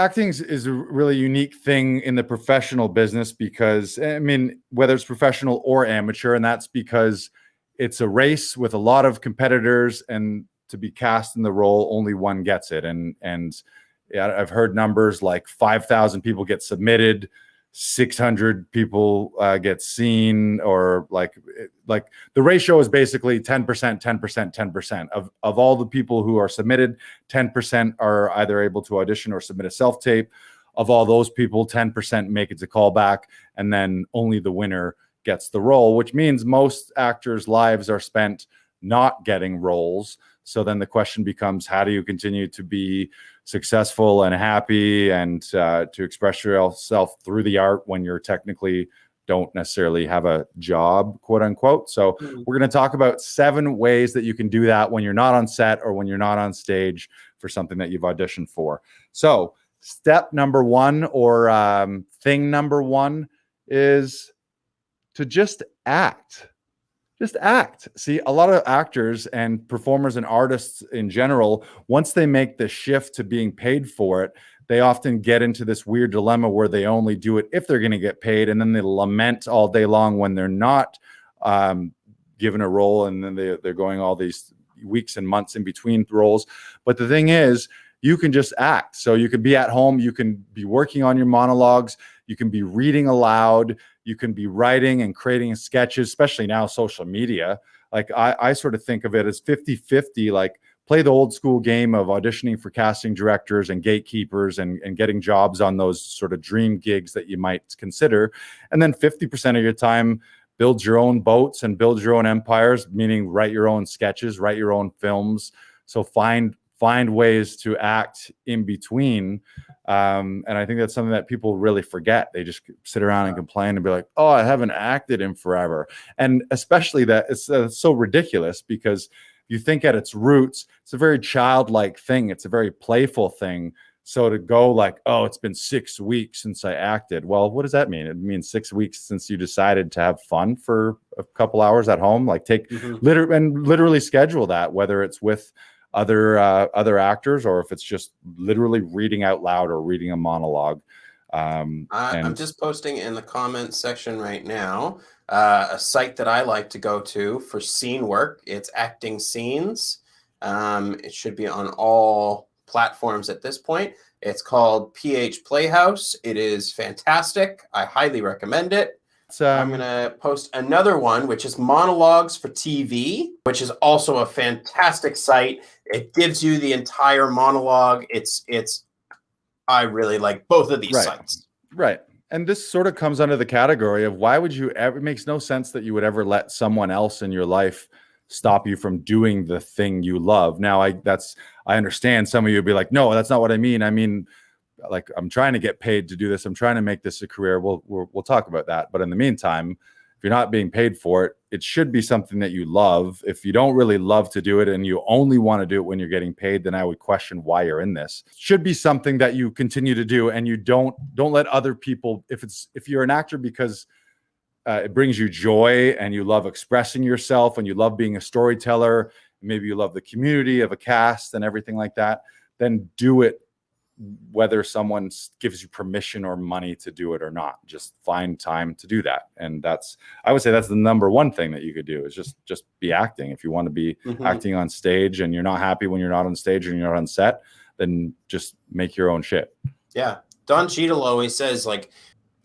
acting is a really unique thing in the professional business because, I mean, whether it's professional or amateur, and that's because it's a race with a lot of competitors, and to be cast in the role, only one gets it. And yeah, I've heard numbers like 5,000 people get submitted, 600 people get seen, or like the ratio is basically 10%, 10%, 10% of all the people who are submitted. 10% are either able to audition or submit a self-tape. Of all those people, 10% make it to callback, and then only the winner gets the role, which means most actors' lives are spent not getting roles. So then the question becomes, how do you continue to be successful and happy, and to express yourself through the art when you're technically don't necessarily have a job, quote unquote. So we're going to talk about 7 ways that you can do that when you're not on set or when you're not on stage for something that you've auditioned for. So step number 1, or thing number 1, is to just act. Just act. See, a lot of actors and performers and artists in general, once they make the shift to being paid for it, they often get into this weird dilemma where they only do it if they're going to get paid, and then they lament all day long when they're not given a role, and then they're going all these weeks and months in between roles. But the thing is, you can just act. So you can be at home, you can be working on your monologues, you can be reading aloud, you can be writing and creating sketches, especially now social media. Like I sort of think of it as 50-50, like play the old school game of auditioning for casting directors and gatekeepers and getting jobs on those sort of dream gigs that you might consider. And then 50% of your time, build your own boats and build your own empires, meaning write your own sketches, write your own films. So find ways to act in between. And I think that's something that people really forget. They just sit around and complain and be like, oh, I haven't acted in forever. And especially that it's so ridiculous, because you think at its roots, it's a very childlike thing. It's a very playful thing. So to go like, oh, it's been 6 weeks since I acted. Well, what does that mean? It means 6 weeks since you decided to have fun for a couple hours at home. Like take literally schedule that, whether it's with other actors, or if it's just literally reading out loud or reading a monologue. I'm just posting in the comments section right now a site that I like to go to for scene work. It's Acting Scenes. It should be on all platforms at this point. It's called PH Playhouse. It is fantastic. I highly recommend it. I'm going to post another one, which is Monologues for TV, which is also a fantastic site. It gives you the entire monologue. I really like both of these sites. Right. And this sort of comes under the category of why would you ever, it makes no sense that you would ever let someone else in your life stop you from doing the thing you love. Now, I understand some of you would be like, no, that's not what I mean. I mean, like, I'm trying to get paid to do this. I'm trying to make this a career. We'll talk about that. But in the meantime, if you're not being paid for it, it should be something that you love. If you don't really love to do it and you only want to do it when you're getting paid, then I would question why you're in this. It should be something that you continue to do, and you don't let other people, if you're an actor because it brings you joy and you love expressing yourself and you love being a storyteller, maybe you love the community of a cast and everything like that, then do it, whether someone gives you permission or money to do it or not. Just find time to do that. And I would say that's the number one thing that you could do, is just be acting. If you want to be acting on stage and you're not happy when you're not on stage and you're not on set, then just make your own shit. Yeah. Don Cheadle always says, like,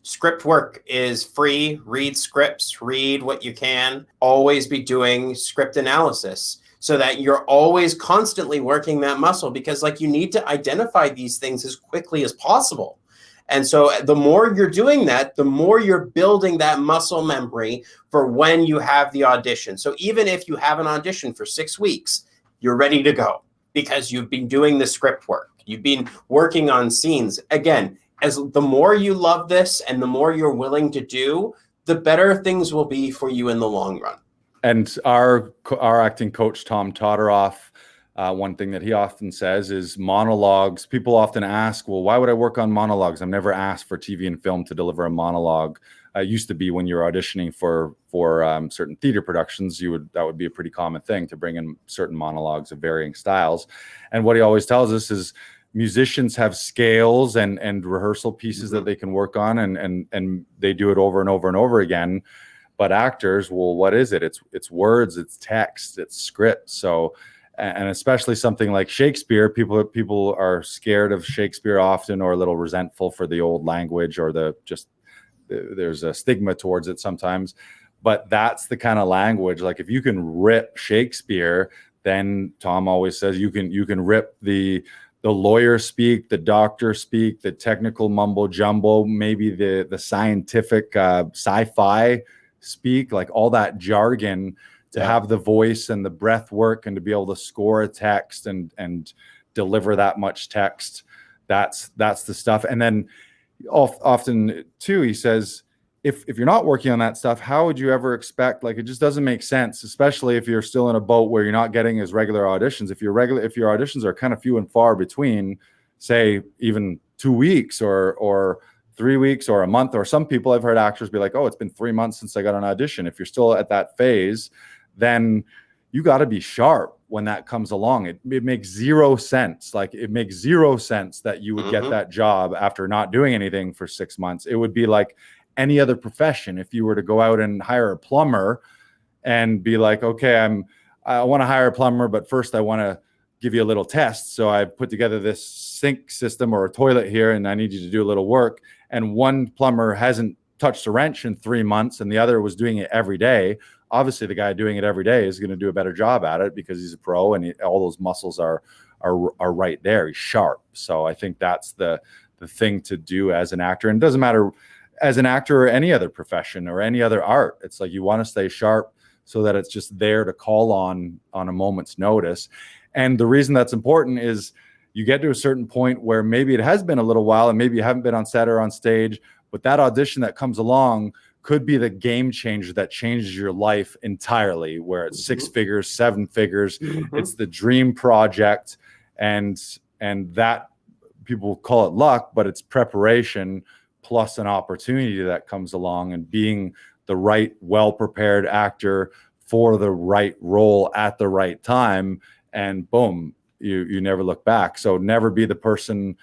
script work is free. Read scripts, read what you can. Always be doing script analysis, so that you're always constantly working that muscle, because like you need to identify these things as quickly as possible. And so the more you're doing that, the more you're building that muscle memory for when you have the audition. So even if you have an audition for 6 weeks, you're ready to go because you've been doing the script work. You've been working on scenes. Again, as the more you love this and the more you're willing to do, the better things will be for you in the long run. And our acting coach, Tom Todoroff, one thing that he often says is monologues. People often ask, well, why would I work on monologues? I've never asked for TV and film to deliver a monologue. It used to be when you're auditioning for certain theater productions, that would be a pretty common thing to bring in certain monologues of varying styles. And what he always tells us is musicians have scales and rehearsal pieces that they can work on, and they do it over and over and over again. But actors, well, what is it? It's words, it's text, it's script. So, and especially something like Shakespeare, people are scared of Shakespeare often, or a little resentful for the old language, or there's a stigma towards it sometimes. But that's the kind of language, like if you can rip Shakespeare, then Tom always says you can rip the lawyer speak, the doctor speak, the technical mumbo jumbo, maybe the scientific sci-fi speak, like all that jargon, to have the voice and the breath work and to be able to score a text and deliver that much text. That's the stuff. And then often too, he says, if you're not working on that stuff, how would you ever expect, like, it just doesn't make sense, especially if you're still in a boat where you're not getting as regular auditions. If your auditions are kind of few and far between, say even 2 weeks or 3 weeks or a month, or some people, I've heard actors be like, oh, it's been 3 months since I got an audition. If you're still at that phase, then you got to be sharp when that comes along. It makes zero sense. Like, it makes zero sense that you would get that job after not doing anything for 6 months. It would be like any other profession. If you were to go out and hire a plumber and be like, okay, I want to hire a plumber, but first I want to give you a little test. So I put together this sink system or a toilet here, and I need you to do a little work. And one plumber hasn't touched a wrench in 3 months, and the other was doing it every day. Obviously, the guy doing it every day is going to do a better job at it because he's a pro, and all those muscles are right there. He's sharp. So I think that's the thing to do as an actor. And it doesn't matter as an actor or any other profession or any other art. It's like you want to stay sharp so that it's just there to call on a moment's notice. And the reason that's important is you get to a certain point where maybe it has been a little while and maybe you haven't been on set or on stage, but that audition that comes along could be the game changer that changes your life entirely, where it's 6 figures, 7 figures. It's the dream project, and that, people call it luck, but it's preparation plus an opportunity that comes along, and being the right, well-prepared actor for the right role at the right time, and boom, you never look back. So never be the person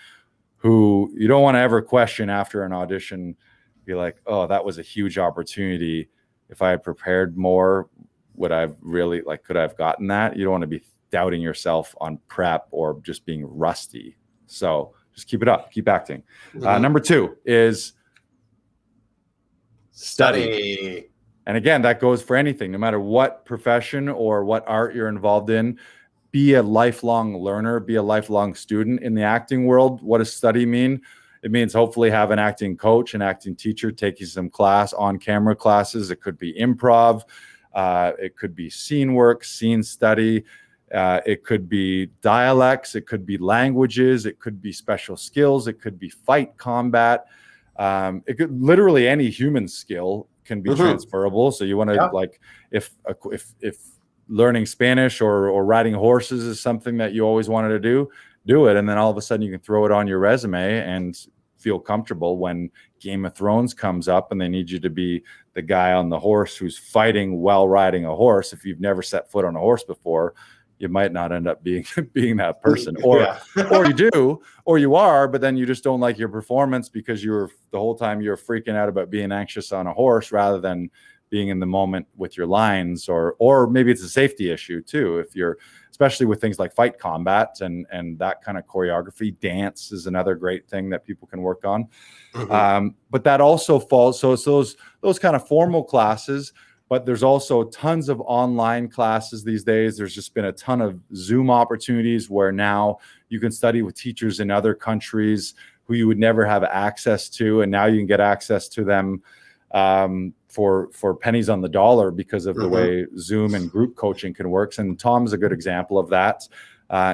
who you don't want to ever question after an audition, be like, oh, that was a huge opportunity. If I had prepared more, would I have really, like, could I have gotten that? You don't want to be doubting yourself on prep or just being rusty. So just keep it up, keep acting. Number 2 is study. And again, that goes for anything, no matter what profession or what art you're involved in. Be a lifelong learner, be a lifelong student. In the acting world, what does study mean? It means hopefully have an acting coach, an acting teacher, take you some on-camera classes. It could be improv. It could be scene work, scene study. It could be dialects. It could be languages. It could be special skills. It could be fight combat. It could literally any human skill can be transferable. So you want to like, if learning Spanish or riding horses is something that you always wanted to do it. And then all of a sudden you can throw it on your resume and feel comfortable when Game of Thrones comes up and they need you to be the guy on the horse who's fighting while riding a horse. If you've never set foot on a horse before, you might not end up being that person, or or you do, or you are, but then you just don't like your performance because the whole time you're freaking out about being anxious on a horse rather than being in the moment with your lines, or maybe it's a safety issue too. If you're, especially with things like fight combat and that kind of choreography, dance is another great thing that people can work on. But that also falls, so it's those kind of formal classes, but there's also tons of online classes these days. There's just been a ton of Zoom opportunities where now you can study with teachers in other countries who you would never have access to, and now you can get access to them for pennies on the dollar because of the way Zoom and group coaching can work. And Tom's a good example of that.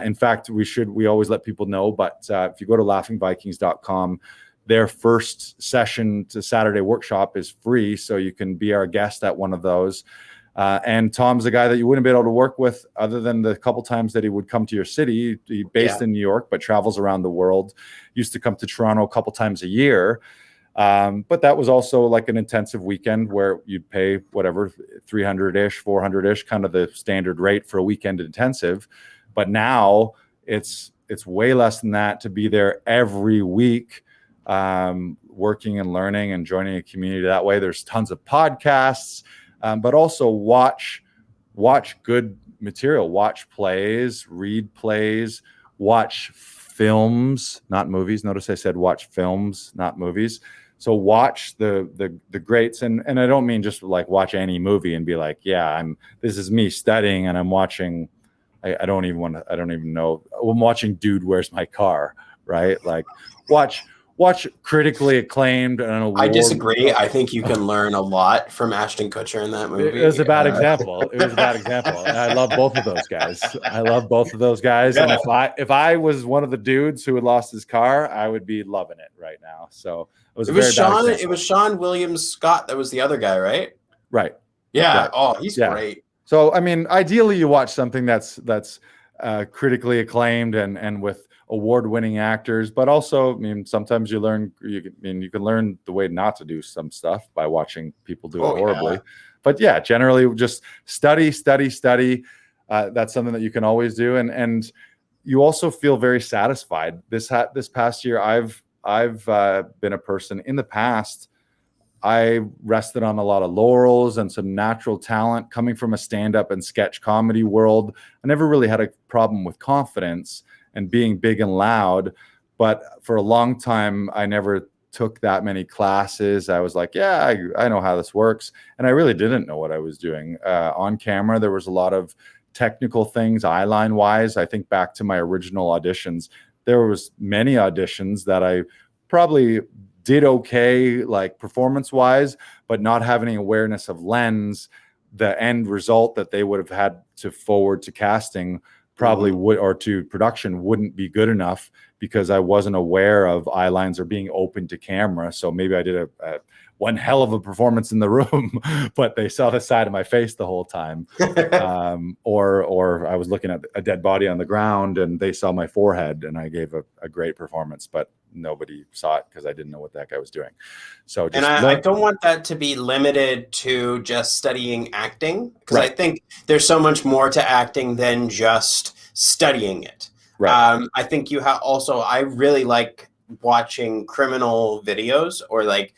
In fact, we always let people know, but if you go to laughingvikings.com, their first session to Saturday workshop is free. So you can be our guest at one of those. And Tom's a guy that you wouldn't be able to work with other than the couple times that he would come to your city. He's based in New York, but travels around the world. Used to come to Toronto a couple times a year. But that was also like an intensive weekend where you'd pay whatever, 300-ish, 400-ish, kind of the standard rate for a weekend intensive. But now it's it's way less than that to be there every week, working and learning and joining a community that way. There's tons of podcasts, but also watch good material, watch plays, read plays, watch films, not movies. Notice I said watch films, not movies. So watch the greats, and I don't mean just like watch any movie and be like, yeah, this is me studying and I'm watching. I don't even know. I'm watching Dude, Where's My Car? Right? Like watch critically acclaimed and award. I disagree. I think you can learn a lot from Ashton Kutcher in that movie. It was a bad example. It was a bad example. And I love both of those guys. Yeah. And if I was one of the dudes who had lost his car, I would be loving it right now. So it was Sean William Scott that was the other guy, right? Right. Yeah. Right. Oh, he's great. So I mean, ideally, you watch something that's critically acclaimed and with award-winning actors, but also, I mean, sometimes you can learn the way not to do some stuff by watching people do it horribly. Yeah. But yeah, generally just study. That's something that you can always do, and you also feel very satisfied. This past year, I've been a person in the past. I rested on a lot of laurels and some natural talent coming from a stand-up and sketch comedy world. I never really had a problem with confidence and being big and loud, but for a long time, I never took that many classes. I was like, yeah, I know how this works. And I really didn't know what I was doing. On camera, there was a lot of technical things, eyeline wise. I think back to my original auditions, there was many auditions that I probably did okay, like performance wise, but not having awareness of lens, the end result that they would have had to forward to casting probably would, or to production, wouldn't be good enough because I wasn't aware of eye lines or being open to camera. So maybe I did a one hell of a performance in the room, but they saw the side of my face the whole time. Or I was looking at a dead body on the ground and they saw my forehead and I gave a great performance, but nobody saw it because I didn't know what the heck I was doing. So just I don't want that to be limited to just studying acting, because I think there's so much more to acting than just studying it. Right. I think you have also, I really like watching criminal videos or like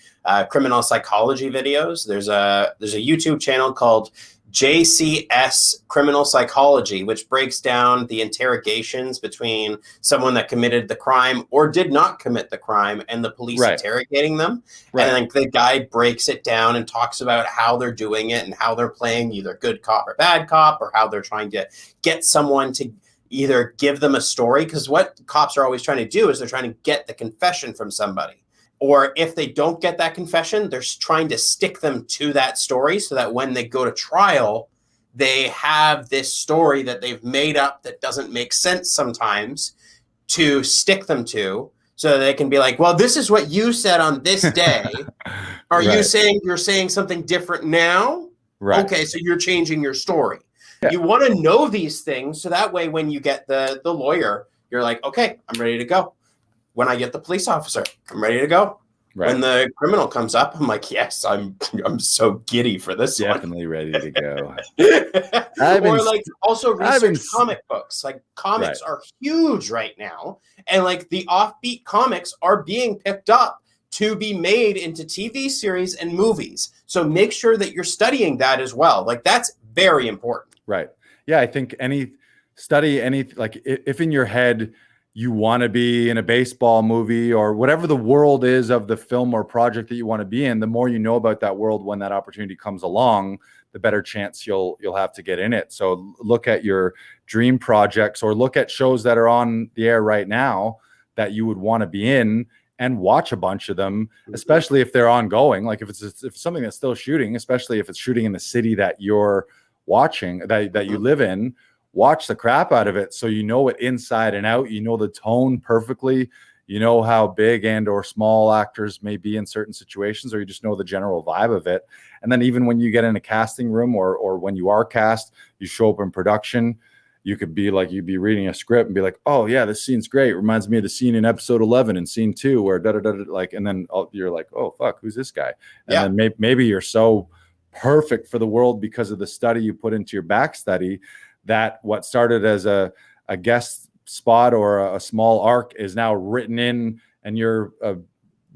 criminal psychology videos. There's a YouTube channel called JCS Criminal Psychology, which breaks down the interrogations between someone that committed the crime or did not commit the crime and the police interrogating them. And like the guy breaks it down and talks about how they're doing it and how they're playing either good cop or bad cop, or how they're trying to get someone to either give them a story, because what cops are always trying to do is they're trying to get the confession from somebody. Or if they don't get that confession, they're trying to stick them to that story so that when they go to trial, they have this story that they've made up that doesn't make sense sometimes to stick them to, so they can be like, well, this is what you said on this day. Are you saying you're saying something different now? Right. Okay, so you're changing your story. Yeah. You want to know these things so that way when you get the lawyer, you're like, okay, I'm ready to go. When I get the police officer, I'm ready to go. Right. When the criminal comes up, I'm like, yes, I'm so giddy for this. Definitely ready to go. Or like also research comic books. Like comics are huge right now. And like the offbeat comics are being picked up to be made into TV series and movies. So make sure that you're studying that as well. Like that's very important. Right. Yeah, I think if in your head you want to be in a baseball movie or whatever the world is of the film or project that you want to be in, the more you know about that world when that opportunity comes along, the better chance you'll have to get in it. So look at your dream projects or look at shows that are on the air right now that you would want to be in and watch a bunch of them, especially if they're ongoing. Like if it's something that's still shooting, especially if it's shooting in the city that you're watching, that you live in, watch the crap out of it so you know it inside and out. You know the tone perfectly. You know how big and or small actors may be in certain situations, or you just know the general vibe of it. And then even when you get in a casting room or when you are cast, you show up in production, you could be like, you'd be reading a script and be like, oh yeah, this scene's great. It reminds me of the scene in episode 11 and scene 2 where like, and then you're like, oh fuck, who's this guy? And then maybe you're so perfect for the world because of the study you put into your back study that what started as a guest spot or a small arc is now written in and you're a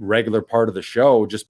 regular part of the show, just